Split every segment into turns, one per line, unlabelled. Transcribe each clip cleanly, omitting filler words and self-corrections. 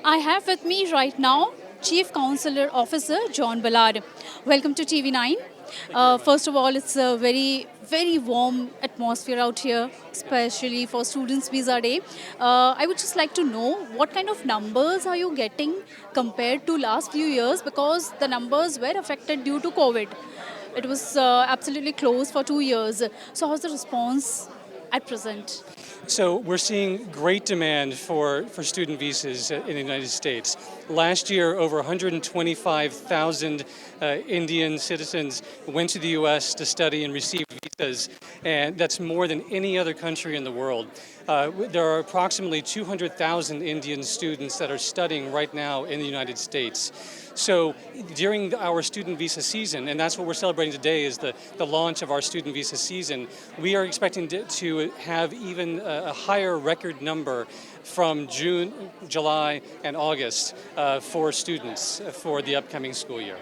I have with me right now Chief Consular Officer John Ballard. Welcome to TV9. First of all, it's a very warm atmosphere out here, especially for Students Visa Day. I would just like to know what kind of numbers are you getting compared to last few years, because the numbers were affected due to COVID. It was absolutely closed for 2 years. So how's the response at present?
So we're seeing great demand for student visas in the United States. Last year, over 125,000 Indian citizens went to the US to study and receive visas, and that's more than any other country in the world. There are approximately 200,000 Indian students that are studying right now in the United States. So during our student visa season, and that's what we're celebrating today, is the launch of our student visa season, we are expecting to have even a higher record number from June, July, and August for students for the upcoming school year.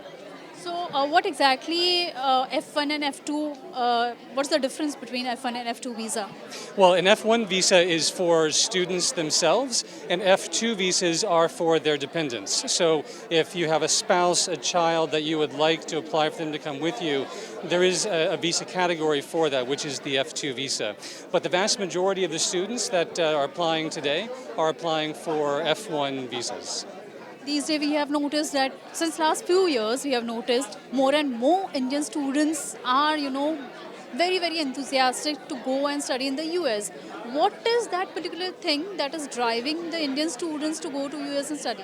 So what exactly F1 and F2, what's the difference between F1 and F2 visa?
Well, an F1 visa is for students themselves, and F2 visas are for their dependents. So if you have a spouse, a child that you would like to apply for them to come with you, there is a visa category for that, which is the F2 visa. But the vast majority of the students that are applying today are applying for F1 visas.
These days we have noticed that since last few years we have noticed more and more Indian students are, very enthusiastic to go and study in the US. What is that particular thing that is driving the Indian students to go to US and study?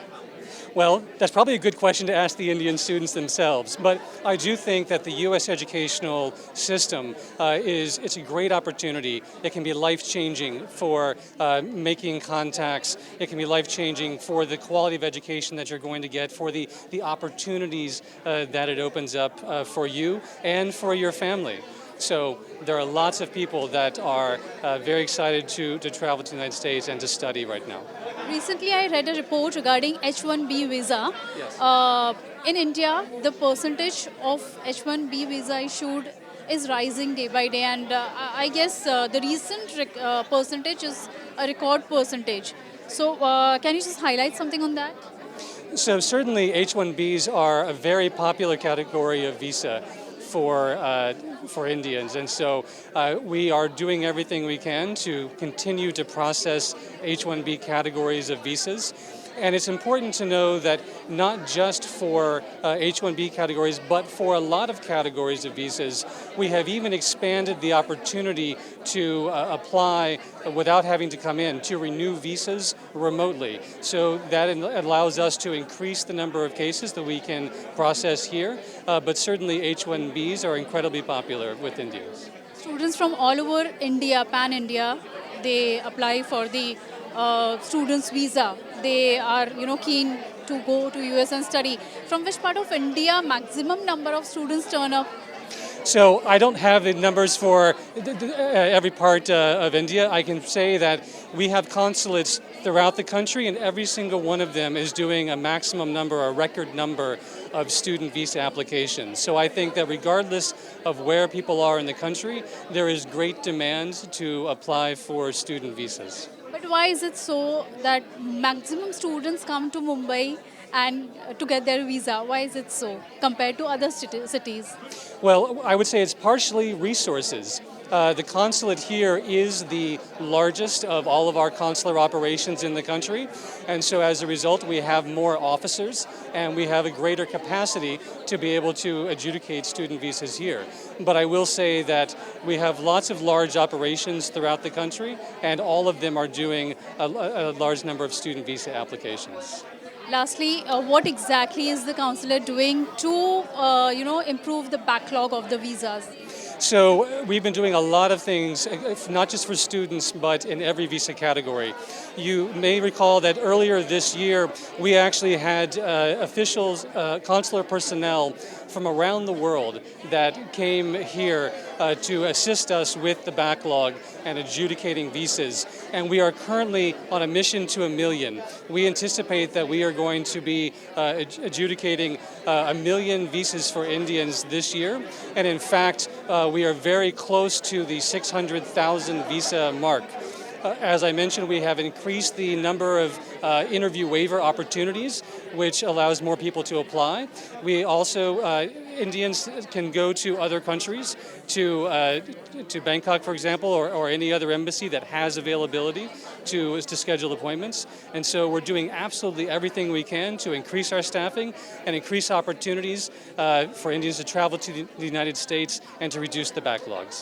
Well, that's probably a good question to ask the Indian students themselves, but I do think that the U.S. educational system it's a great opportunity. It can be life-changing for making contacts. It can be life-changing for the quality of education that you're going to get, for the opportunities that it opens up for you and for your family. So there are lots of people that are very excited to travel to the United States and to study right now.
Recently, I read a report regarding H1B visa.
Yes.
In India, the percentage of H1B visa issued is rising day by day, and I guess the recent percentage is a record percentage. So, can you just highlight something on that?
So certainly H-1Bs are a very popular category of visa for Indians, and so we are doing everything we can to continue to process H-1B categories of visas. And it's important to know that not just for H-1B categories, but for a lot of categories of visas, we have even expanded the opportunity to apply without having to come in, to renew visas remotely. So that allows us to increase the number of cases that we can process here, but certainly H-1Bs are incredibly popular with Indians.
Students from all over India, pan-India, they apply for the students visa. They are, keen to go to US and study. From which part of India maximum number of students turn up?
So I don't have the numbers for every part of India. I can say that we have consulates throughout the country, and every single one of them is doing a maximum number, a record number of student visa applications. So I think that regardless of where people are in the country, there is great demand to apply for student visas.
But why is it so that maximum students come to Mumbai and to get their visa? Why is it so compared to other cities?
Well, I would say it's partially resources. The consulate here is the largest of all of our consular operations in the country, and so as a result we have more officers and we have a greater capacity to be able to adjudicate student visas here. But I will say that we have lots of large operations throughout the country, and all of them are doing a large number of student visa applications.
Lastly, what exactly is the consulate doing to, improve the backlog of the visas?
So we've been doing a lot of things, not just for students, but in every visa category. You may recall that earlier this year, we actually had officials, consular personnel from around the world that came here to assist us with the backlog and adjudicating visas. And we are currently on a mission to 1 million. We anticipate that we are going to be adjudicating 1 million visas for Indians this year. And in fact, we are very close to the 600,000 visa mark. As I mentioned, we have increased the number of interview waiver opportunities, which allows more people to apply. We also, Indians can go to other countries, to Bangkok, for example, or any other embassy that has availability to schedule appointments. And so we're doing absolutely everything we can to increase our staffing and increase opportunities for Indians to travel to the United States and to reduce the backlogs.